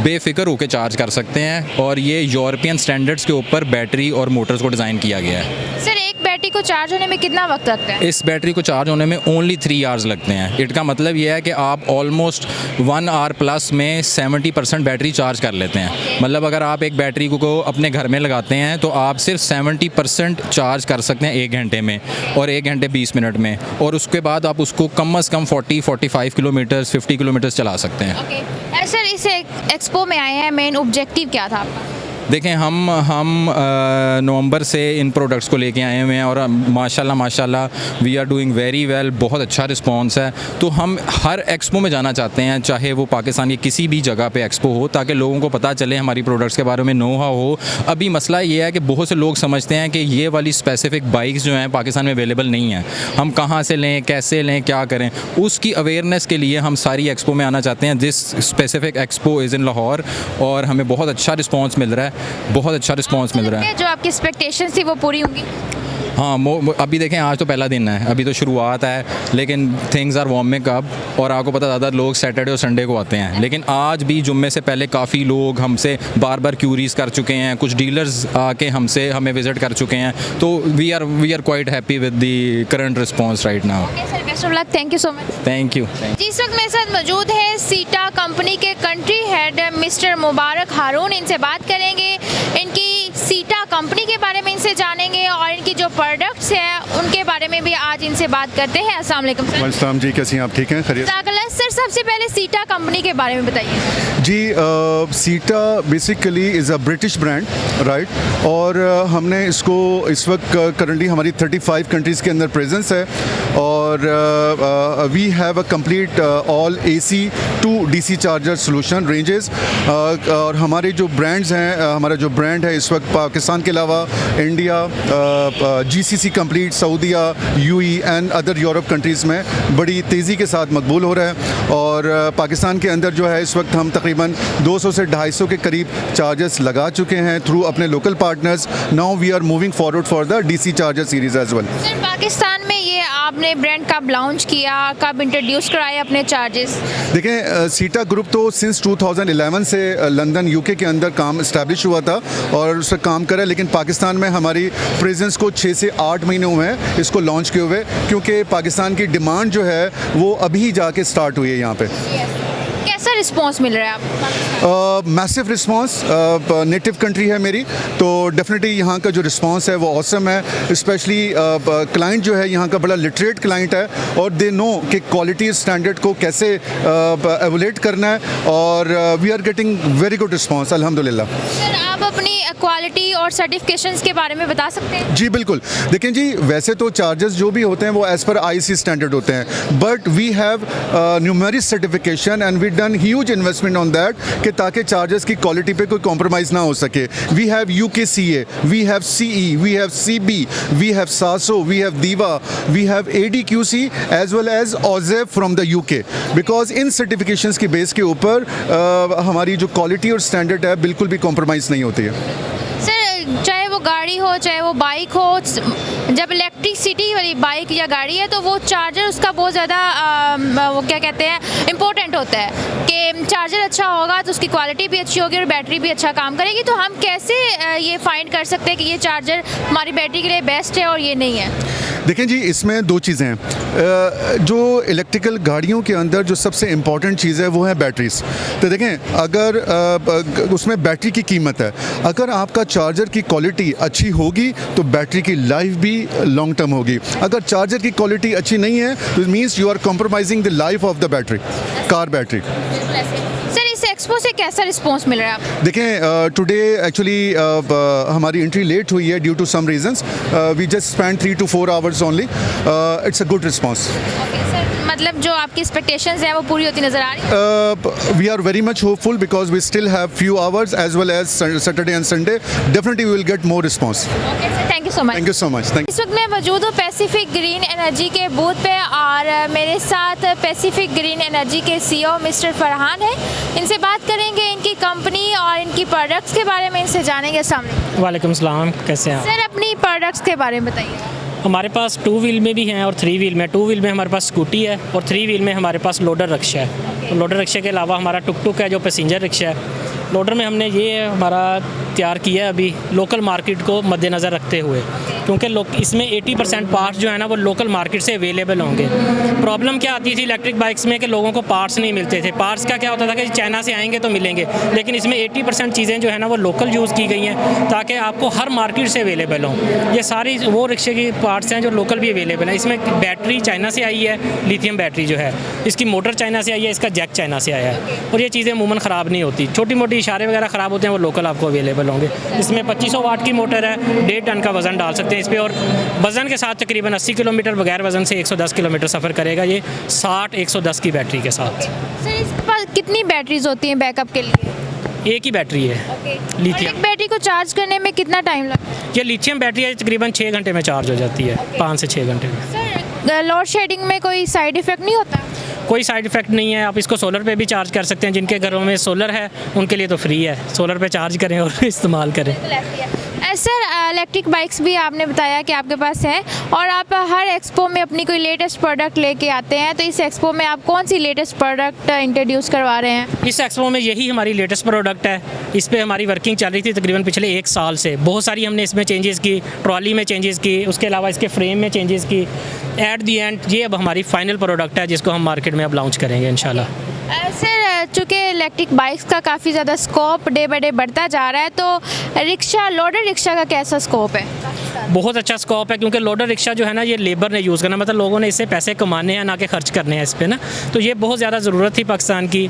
बेफिक्र होकर चार्ज कर सकते हैं और ये यूरोपियन स्टैंडर्ड्स के ऊपर बैटरी और मोटर्स को डिज़ाइन किया गया है। सर एक बैटरी को चार्ज होने में कितना वक्त लगता है? इस बैटरी को चार्ज होने में ओनली 3 आवर्स लगते हैं। इट का मतलब ये है कि आप ऑलमोस्ट 1 आवर प्लस में 70% बैटरी चार्ज कर लेते हैं। मतलब अगर आप एक बैटरी को अपने घर में लगाते हैं तो आप सिर्फ 70% चार्ज कर सकते हैं 1 घंटे में और 1 घंटे 20 मिनट में, और उसके बाद आप उसको कम से कम 40-45 किलोमीटर 50 किलोमीटर चला सकते हैं। ओके सर, इस एक्सपो में आए हैं, मेन ऑब्जेक्टिव क्या था आपका? देखें, हम नवंबर से इन प्रोडक्ट्स को लेके आए हुए हैं और माशाल्लाह we are doing very well. बहुत अच्छा रिस्पांस है। तो हम हर एक्सपो में जाना चाहते हैं, चाहे वो पाकिस्तान की किसी भी जगह पे एक्सपो हो, ताकि लोगों को पता चले हमारी प्रोडक्ट्स के बारे में नो हाउ हो। अभी मसला ये है कि बहुत से लोग समझते हैं कि ये वाली स्पेसिफ़िक बाइक्स जो हैं पाकिस्तान में अवेलेबल नहीं हैं, हम कहाँ से लें, कैसे लें, क्या करें। उसकी अवेयरनेस के लिए हम सारी एक्सपो में आना चाहते हैं। This specific expo is in Lahore और हमें बहुत अच्छा रिस्पॉन्स मिल रहा है, बहुत अच्छा रिस्पांस मिल रहा है। जो आपकी एक्सपेक्टेशंस थी वो पूरी होंगी? हाँ, अभी देखें, आज तो पहला दिन है, अभी तो शुरुआत है, लेकिन थिंग्स आर वार्मिंग अप और आपको पता ज़्यादा लोग सैटरडे और संडे को आते हैं। लेकिन आज भी जुम्मे से पहले काफ़ी लोग हमसे बार बार क्यूरीज कर चुके हैं, कुछ डीलर्स आके हमें विज़िट कर चुके हैं। तो we are quite happy with the current response right now. Sir, best of luck, thank you so much. Thank you. Ji, इस वक्त मेरे साथ मौजूद है सीटा कंपनी के country head mister Mubarak Haroon. इनसे बात करेंगे, इनकी सीटा कंपनी के बारे में इनसे जानेंगे और इनकी जो प्रोडक्ट्स हैं उनके बारे में भी आज इनसे बात करते हैं। अस्सलाम वालेकुम सर। वालेकुम जी, कैसी हैं आप? ठीक हैं, खैरियत? सर, सबसे पहले सीटा कंपनी के बारे में बताइए। जी, सीटा basically is a British brand, right, और हमने इसको इस वक्त करंटली हमारी 35 कंट्रीज़ के अंदर प्रेजेंस है और we have a complete all AC to DC charger solution ranges. और हमारे जो ब्रांड्स हैं, हमारा जो ब्रांड है इस वक्त पाकिस्तान के अलावा इंडिया, GCC कंप्लीट, सऊदीया, UAE and other Europe countries में बड़ी तेज़ी के साथ मकबूल हो रहा है। और पाकिस्तान के अंदर जो है इस वक्त हम तकरीबन 200 से 250 के करीब चार्जर्स लगा चुके हैं थ्रू अपने local partners. Now we are moving forward for the DC charger series as well. Sir, Pakistan में ये आपने ब्रांड कब लॉन्च किया, कब इंट्रोड्यूस कराए अपने चार्जेस? देखें, सीटा ग्रुप तो सिंस 2011 से लंदन UK के अंदर काम इस्टेब्लिश हुआ था और उस पर काम करा है, लेकिन पाकिस्तान में हमारी प्रेजेंस को 6 से 8 महीने हुए हैं इसको लॉन्च किए हुए, क्योंकि पाकिस्तान की डिमांड जो है वो अभी जाके स्टार्ट हुई है यहाँ पे। कैसा रिस्पांस मिल रहा है आपको? Massive response. नेटिव कंट्री है मेरी, तो डेफिनेटली यहाँ का जो रिस्पांस है वो ऑसम है। स्पेशली क्लाइंट जो है यहाँ का बड़ा लिटरेट क्लाइंट है और दे नो कि क्वालिटी स्टैंडर्ड को कैसे एवोलेट करना है और we are getting very good response अल्हम्दुलिल्लाह। सर, आप अपनी क्वालिटी और सर्टिफिकेशंस के बारे में बता सकते हैं? जी बिल्कुल। देखें जी, वैसे तो चार्जर्स जो भी होते हैं वो एज़ पर IC स्टैंडर्ड होते हैं, but we have numeric certification and we done huge investment on that कि ताकि चार्जर्स की क्वालिटी पे कोई कॉम्प्रोमाइज़ ना हो सके। We have UKCA, we have CE, we have CB, we have SASO, we have DIVA, we have ADQC as well as OZEF from the UK, because इन certifications की बेस के ऊपर हमारी जो क्वालिटी और स्टैंडर्ड है बिल्कुल भी कॉम्प्रोमाइज़ नहीं होती है। सर, चाहे वो गाड़ी हो चाहे वो बाइक हो, जब इलेक्ट्रिसिटी वाली बाइक या गाड़ी है तो वो चार्जर उसका बहुत ज़्यादा वो क्या कहते हैं इम्पोर्टेंट होता है कि चार्जर अच्छा होगा तो उसकी क्वालिटी भी अच्छी होगी और बैटरी भी अच्छा काम करेगी। तो हम कैसे ये फाइंड कर सकते हैं कि ये चार्जर हमारी बैटरी के लिए बेस्ट है और ये नहीं है? देखें जी, इसमें 2 चीज़ें हैं। जो इलेक्ट्रिकल गाड़ियों के अंदर जो सबसे इम्पॉर्टेंट चीज़ है वो है बैटरीज। तो देखें, अगर उसमें बैटरी की कीमत है, अगर आपका चार्जर की क्वालिटी अच्छी होगी तो बैटरी की लाइफ भी लॉन्ग टर्म होगी। अगर चार्जर की क्वालिटी अच्छी नहीं है तो it means you are compromising the life of the battery, car battery. Sir, इस एक्सपो से कैसा रिस्पांस मिल रहा है आपको? देखें, टुडे एक्चुअली हमारी एंट्री लेट हुई है due to some reasons. We just spend 3 to 4 hours only. It's a good response. मतलब जो आपकी एक्सपेक्टेशंस हैं वो पूरी होती नजर आ रही है? We are very much hopeful because we still have few hours as well as Saturday and Sunday. Definitely we will get more response. Okay sir, thank you so much. Thank you so much. Thank you. इस वक्त मैं मौजूद हूँ Pacific green energy के booth पे और मेरे साथ पैसिफिक ग्रीन एनर्जी के CEO मिस्टर फरहान है। इनसे बात करेंगे इनकी कंपनी और इनकी प्रोडक्ट्स के बारे में, इनसे जानेंगे। अस्सलाम वालेकुम। वालेकुम सलाम, कैसे हैं आप? सर, अपनी प्रोडक्ट्स के बारे में बताइए। हमारे पास 2 व्हील में भी हैं और 3 व्हील में। 2 व्हील में हमारे पास स्कूटी है और 3 व्हील में हमारे पास लोडर रिक्शा है। तो लोडर रिक्शे के अलावा हमारा टुक टुक है जो पैसेंजर रिक्शा है। लोडर में हमने ये हमारा इख्तियार किया है अभी लोकल मार्केट को मद्देनज़र रखते हुए, क्योंकि इसमें 80% पार्ट्स जो है ना वो लोकल मार्केट से अवेलेबल होंगे। प्रॉब्लम क्या आती थी इलेक्ट्रिक बाइक्स में कि लोगों को पार्ट्स नहीं मिलते थे। पार्ट्स का क्या होता था कि चाइना से आएंगे तो मिलेंगे, लेकिन इसमें 80% चीज़ें जो है ना वो लोकल यूज़ की गई हैं ताकि आपको हर मार्केट से अवेलेबल हों। ये सारी वो रिक्शे की पार्ट्स हैं जो लोकल भी अवेलेबल हैं। इसमें बैटरी चाइना से आई है, लिथियम बैटरी जो है, इसकी मोटर चाइना से आई है, इसका जैक चाइना से आया है, और ये चीज़ें अमूमन ख़राब नहीं होती। छोटी मोटी इशारे वगैरह ख़राब होते हैं वो लोकल आपको अवेलेबल होंगे। इसमें 2500 वाट की मोटर है, 1.5 टन का वज़न डाल सकते हैं इस पर, और वज़न के साथ तकरीबन 80 किलोमीटर, बगैर वज़न से 110 किलोमीटर सफ़र करेगा ये 60-110 की बैटरी के साथ। सर इसके पास कितनी बैटरीज होती हैं बैकअप के लिए? एक ही बैटरी है लिथियम। एक बैटरी को चार्ज करने में कितना टाइम लगता है? ये लिथियम बैटरी है, तकरीबन 6 घंटे में चार्ज हो जाती है, 5 से 6 घंटे में। सर लोड शेडिंग में कोई साइड इफ़ेक्ट नहीं होता? कोई साइड इफ़ेक्ट नहीं है। आप इसको सोलर पे भी चार्ज कर सकते हैं। जिनके घरों में सोलर है उनके लिए तो फ्री है, सोलर पे चार्ज करें और इस्तेमाल करें। सर इलेक्ट्रिक बाइक्स भी आपने बताया कि आपके पास है, और आप हर एक्सपो में अपनी कोई लेटेस्ट प्रोडक्ट लेके आते हैं, तो इस एक्सपो में आप कौन सी लेटेस्ट प्रोडक्ट इंट्रोड्यूस करवा रहे हैं? इस एक्सपो में यही हमारी लेटेस्ट प्रोडक्ट है। इस पे हमारी वर्किंग चल रही थी तकरीबन पिछले 1 साल से। बहुत सारी हमने इसमें चेंजेस की, ट्रॉली में चेंजेस की, उसके अलावा इसके फ्रेम में चेंजेस की। एट दी एंड ये अब हमारी फाइनल प्रोडक्ट है जिसको हम मार्केट में अब लॉन्च करेंगे इंशाल्लाह। सर चूँकि इलेक्ट्रिक बाइक्स का काफ़ी ज़्यादा स्कोप डे बाई डे बढ़ता जा रहा है, तो रिक्शा, लोडर रिक्शा का कैसा स्कोप है? बहुत अच्छा स्कोप है, क्योंकि लोडर रिक्शा जो है ना ये लेबर ने यूज़ करना, मतलब लोगों ने इससे पैसे कमाने हैं ना कि खर्च करने हैं इस पर ना। तो ये बहुत ज़्यादा ज़रूरत थी पाकिस्तान की,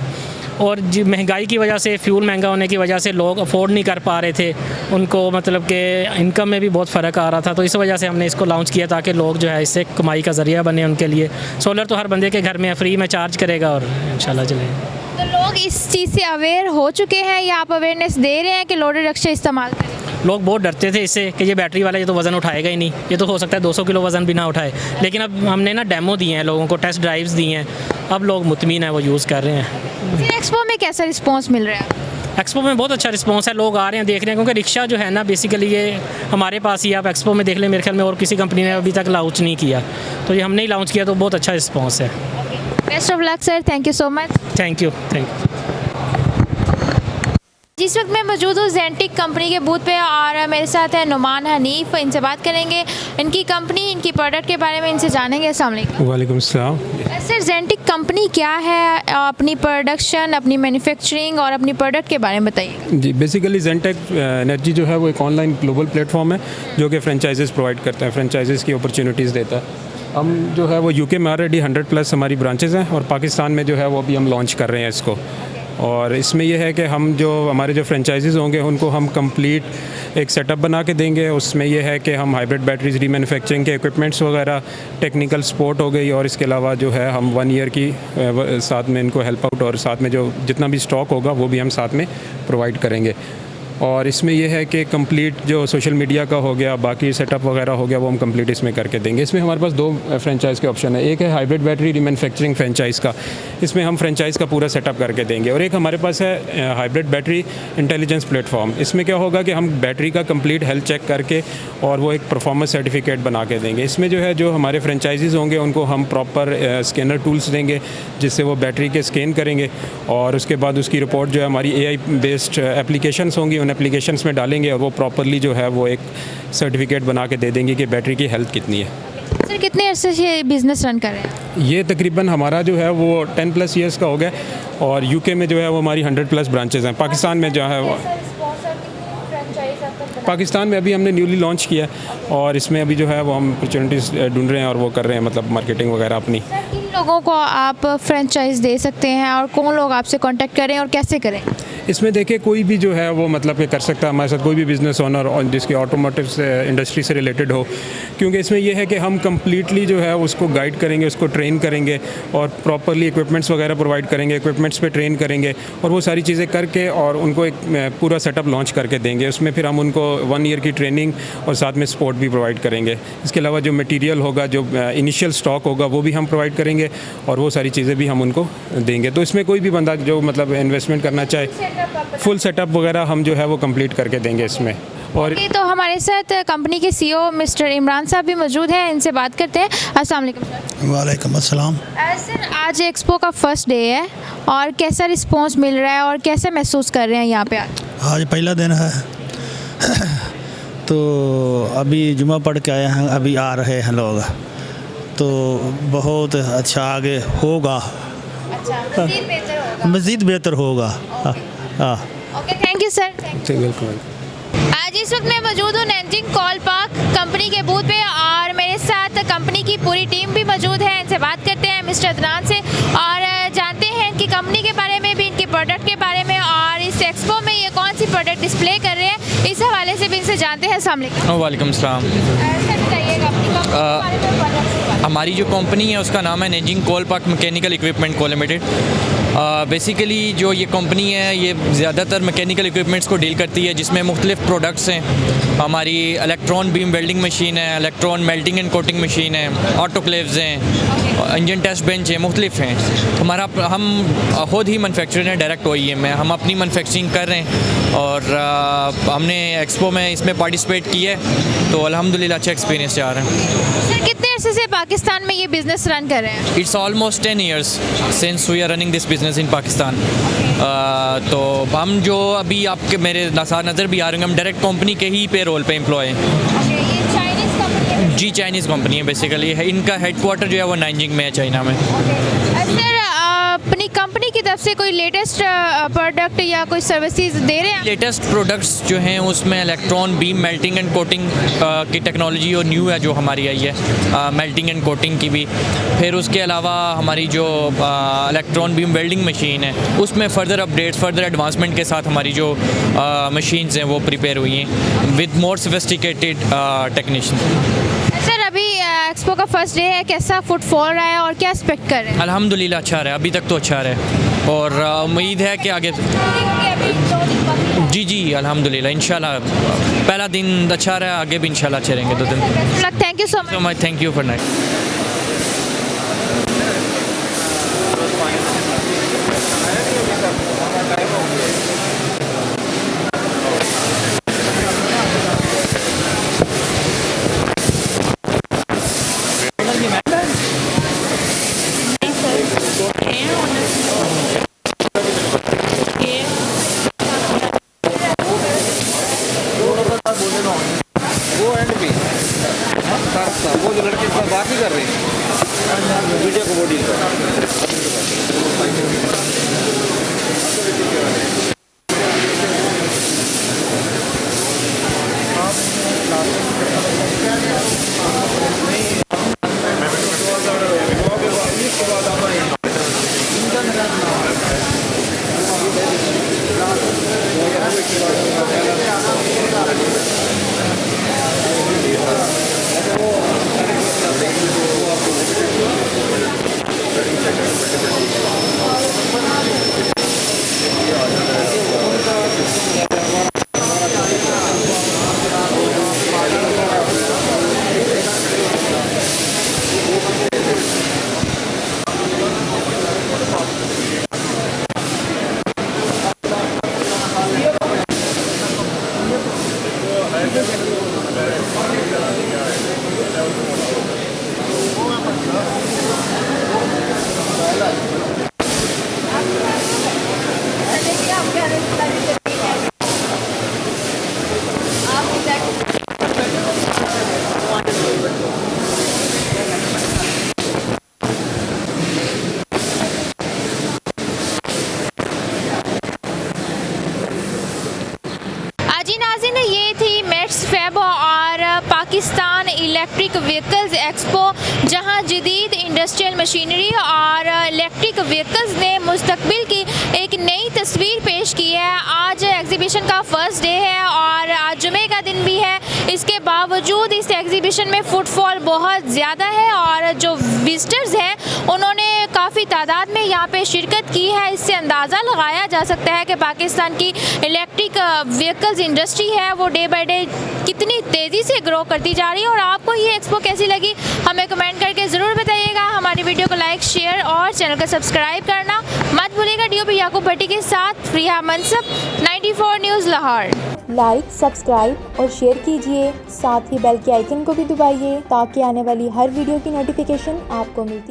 और महंगाई की वजह से, फ्यूल महंगा होने की वजह से लोग अफोर्ड नहीं कर पा रहे थे, उनको मतलब कि इनकम में भी बहुत फ़र्क आ रहा था। तो इस वजह से हमने इसको लॉन्च किया ताकि लोग जो है इससे कमाई का ज़रिया बने उनके लिए। सोलर तो हर बंदे के घर में फ्री में चार्ज करेगा और इंशाल्लाह चलेगा। तो लोग इस चीज़ से अवेयर हो चुके हैं या आप अवेयरनेस दे रहे हैं कि लोडर रिक्शा इस्तेमाल करें? लोग बहुत डरते थे इससे कि ये बैटरी वाला ये तो वज़न उठाएगा ही नहीं, ये तो हो सकता है 200 किलो वज़न भी ना उठाए, लेकिन अब हमने ना डेमो दिए हैं लोगों को, टेस्ट ड्राइव्स दी हैं, अब लोग मुतमीन हैं, वो यूज़ कर रहे हैं। एक्सपो में कैसा रिस्पॉन्स मिल रहा है? एक्सपो में बहुत अच्छा रिस्पॉन्स है, लोग आ रहे हैं, देख रहे हैं, क्योंकि रिक्शा जो है ना बेसिकली ये हमारे पास ही, आप एक्सपो में देख लें, मेरे ख्याल में और किसी कंपनी ने अभी तक लॉन्च नहीं किया, तो ये हमने ही लॉन्च किया, तो बहुत अच्छा रिस्पॉन्स है। Best of luck sir, thank you so much. Thank you. जिस वक्त मैं मौजूद हूँ जेंटिक कंपनी के बूथ पे, और मेरे साथ है नुमान हनीफ, इनसे बात करेंगे इनकी कंपनी, इनकी प्रोडक्ट के बारे में इनसे जानेंगे। अस्सलाम वालेकुम। वालेकुम सलाम। सर जेंटिक कंपनी क्या है, अपनी प्रोडक्शन, अपनी मैन्युफैक्चरिंग और अपनी प्रोडक्ट के बारे में बताइए। जी, बेसिकली जेंटेक एनर्जी जो है वो एक ऑनलाइन ग्लोबल प्लेटफॉर्म है जो कि फ्रेंचाइजेस प्रोवाइड करता है, फ्रेंचाइजेस की अपॉर्चुनिटीज़ देता है। हम जो है वो यूके में ऑलरेडी 100+ हमारी ब्रांचेज़ हैं, और पाकिस्तान में जो है वो अभी हम लॉन्च कर रहे हैं इसको। और इसमें यह है कि हम जो हमारे जो फ्रेंचाइजीज़ होंगे उनको हम कंप्लीट एक सेटअप बना के देंगे। उसमें यह है कि हम हाइब्रिड बैटरीज, रीमैन्युफैक्चरिंग के इक्विपमेंट्स वगैरह, टेक्निकल सपोर्ट हो गई, और इसके अलावा जो है हम 1 ईयर की साथ में इनको हेल्प आउट, और साथ में जो जितना भी स्टॉक होगा वो भी हम साथ में प्रोवाइड करेंगे। और इसमें यह है कि कंप्लीट जो सोशल मीडिया का हो गया, बाकी सेटअप वगैरह हो गया, वो हम कंप्लीट इसमें करके देंगे। इसमें हमारे पास 2 फ्रेंचाइज़ के ऑप्शन है। एक है हाइब्रिड बैटरी रीमैन्युफैक्चरिंग फ्रेंचाइज़ का, इसमें हम फ्रेंचाइज़ का पूरा सेटअप करके देंगे। और एक हमारे पास है हाइब्रिड बैटरी इंटेलिजेंस प्लेटफॉर्म। इसमें क्या होगा कि हम बैटरी का कंप्लीट हेल्थ चेक करके और वो एक परफॉर्मेंस सर्टिफिकेट बना के देंगे। इसमें जो है जो हमारे फ्रेंचाइजीज़ होंगे उनको हम प्रॉपर स्कैनर टूल्स देंगे जिससे वो बैटरी के स्कैन करेंगे, और उसके बाद उसकी रिपोर्ट जो है हमारी AI बेस्ड एप्लीकेशंस होंगी, उन एप्लीकेशंस में डालेंगे, और वो प्रॉपरली जो है वो एक सर्टिफिकेट बना के दे देंगे कि बैटरी की हेल्थ कितनी है। सर कितने अरसे से बिज़नेस रन कर रहे हैं? ये तकरीबन हमारा जो है वो 10+ ईयर्स का हो गया, और यूके में जो है वो हमारी 100+ ब्रांचेज़ हैं। पाकिस्तान में जो है पाकिस्तान में अभी हमने न्यूली लॉन्च किया, और इसमें अभी जो है वो हम अपॉर्चुनिटीज़ ढूंढ रहे हैं और वो कर रहे हैं, मतलब मार्केटिंग वगैरह अपनी। किन लोगों को आप फ्रेंचाइज दे सकते हैं, और कौन लोग आपसे कांटेक्ट करें और कैसे करें? इसमें देखिए कोई भी जो है वो मतलब कि कर सकता है हमारे साथ, कोई भी बिज़नेस ओनर और जिसकी ऑटोमोटिव से इंडस्ट्री से रिलेटेड हो, क्योंकि इसमें यह है कि हम कम्प्लीटली जो है उसको गाइड करेंगे, उसको ट्रेन करेंगे, और प्रॉपरली इक्विपमेंट्स वगैरह प्रोवाइड करेंगे, इक्विपमेंट्स पे ट्रेन करेंगे, और वो सारी चीज़ें करके और उनको एक पूरा सेटअप लॉन्च करके देंगे। उसमें फिर हम उनको 1 ईयर की ट्रेनिंग और साथ में सपोर्ट भी प्रोवाइड करेंगे। इसके अलावा जो मटीरियल होगा, जो इनिशियल स्टॉक होगा, वो भी हम प्रोवाइड करेंगे, और वो सारी चीज़ें भी हम उनको देंगे। तो इसमें कोई भी बंदा जो मतलब इन्वेस्टमेंट करना चाहे, फुल सेटअप वगैरह हम जो है वो कंप्लीट करके देंगे इसमें। और तो हमारे साथ कंपनी के CEO मिस्टर इमरान साहब भी मौजूद हैं, इनसे बात करते हैं। अस्सलाम वालेकुम सर। वालेकुम अस्सलाम। सर आज एक्सपो का फर्स्ट डे है, और कैसा रिस्पांस मिल रहा है और कैसे महसूस कर रहे हैं यहाँ पे? आज पहला दिन है, तो अभी जुमा पढ़ के आए हैं, अभी आ रहे हैं लोग, तो बहुत अच्छा आगे होगा, अच्छा मज़ीद बेहतर होगा। हाँ okay, thank you sir. Welcome. आज इस वक्त मैं मौजूद हूँ नैनजिंग कोलपाक कंपनी के बूथ पे और मेरे साथ कंपनी की पूरी टीम भी मौजूद है। इनसे बात करते हैं मिस्टर अदनान से और जानते हैं इनकी कंपनी के बारे में भी, इनके प्रोडक्ट के बारे में और इस एक्सपो में ये कौन सी प्रोडक्ट डिस्प्ले कर रहे हैं, इस हवाले से भी इनसे जानते हैं। अस्सलाम वालेकुम। वालेकुम सलाम। सर बताइएगा अपनी कंपनी के बारे में, प्रोडक्ट्स के बारे में। हमारी जो कंपनी है उसका नाम है नैनजिंग कोलपाक मैकेनिकल इक्विपमेंट को लिमिटेड। बेसिकली जो ये कंपनी है ये ज़्यादातर मैकेनिकल इक्विपमेंट्स को डील करती है, जिसमें मुख्तलिफ प्रोडक्ट्स हैं। हमारी इलेक्ट्रॉन बीम वेल्डिंग मशीन है, electron melting and coating machine है, ऑटोक्लेव्स हैं, इंजन टेस्ट बेंच है, मुख्तलिफ हैं। हम खुद ही मैन्युफैक्चरर हैं, डायरेक्ट OEM है, हम अपनी मैन्युफैक्चरिंग कर रहे हैं और हमने एक्सपो में इसमें पार्टिसिपेट किया है, तो अल्हम्दुलिल्लाह अच्छा एक्सपीरियंस जा रहा है। सर कितने अरसे से पाकिस्तान में ये बिजनेस रन कर रहे हैं? It's almost 10 years since we are running this business in Pakistan. तो हम जो अभी आपके मेरे नज़र भी आ रहे हैं, हम डायरेक्ट कंपनी के ही पे रोल पे एम्प्लॉय हैं। ये चाइनीज़ कंपनी है? जी चाइनीज़ कंपनी है बेसिकली। इनका हेडक्वार्टर जो है वो नाइजिंग में है, चाइना में। सर अपनी कंपनी की तरफ से कोई लेटेस्ट प्रोडक्ट या कोई सर्विसेज दे रहे हैं? लेटेस्ट प्रोडक्ट्स जो हैं उसमें electron beam melting and coating की टेक्नोलॉजी और न्यू है जो हमारी आई है, मेल्टिंग एंड कोटिंग की भी। फिर उसके अलावा हमारी जो इलेक्ट्रॉन बीम वेल्डिंग मशीन है उसमें फ़र्दर अपडेट्स, फ़र्दर एडवांसमेंट के साथ हमारी जो मशीन्स हैं वो प्रिपेयर हुई हैं with more sophisticated technician. Sir अभी एक्सपो का फर्स्ट डे है, कैसा फुटफॉल रहा है और क्या एक्सपेक्ट कर रहे हैं? अल्हम्दुलिल्लाह अच्छा रहा है, अभी तक तो अच्छा रहा है और उम्मीद है कि आगे जी अल्हम्दुलिल्लाह इंशाल्लाह पहला दिन अच्छा रहा, आगे भी इंशाल्लाह अच्छे रहेंगे 2 दिन। Thank you so much. Thank you for night. वो जो लड़के बात ही कर रहे हैं वीडियो को body Pakistan electric vehicles expo, जहां जदीद इंडस्ट्रियल मशीनरी और इलेक्ट्रिक व्हीकल्स ने मुस्तकबिल की एक नई तस्वीर पेश की है। आज एग्जीबिशन का फर्स्ट डे है और आज जुमे का दिन भी है। इसके बावजूद इस एग्जीबिशन में फुटफॉल बहुत ज़्यादा है और जो विजिटर्स हैं उन्होंने काफ़ी तादाद में यहाँ पे शिरकत की है। इससे अंदाज़ा लगाया जा सकता है कि पाकिस्तान की इलेक्ट्रिक व्हीकल्स इंडस्ट्री है वो डे बाई डे कितनी तेज़ी से ग्रो करती जा रही है। और आपको ये एक्सपो कैसी लगी हमें कमेंट करके ज़रूर बताइएगा। हमारी वीडियो को लाइक, शेयर और चैनल को सब्सक्राइब करना मत भूलिएगा। DOP याकूब भट्टी के साथ प्रिया मनसब, 94 न्यूज़ लाहौर। लाइक, सब्सक्राइब और शेयर कीजिए, साथ ही बेल के आइकन को भी दबाइए ताकि आने वाली हर वीडियो की नोटिफिकेशन आपको मिलती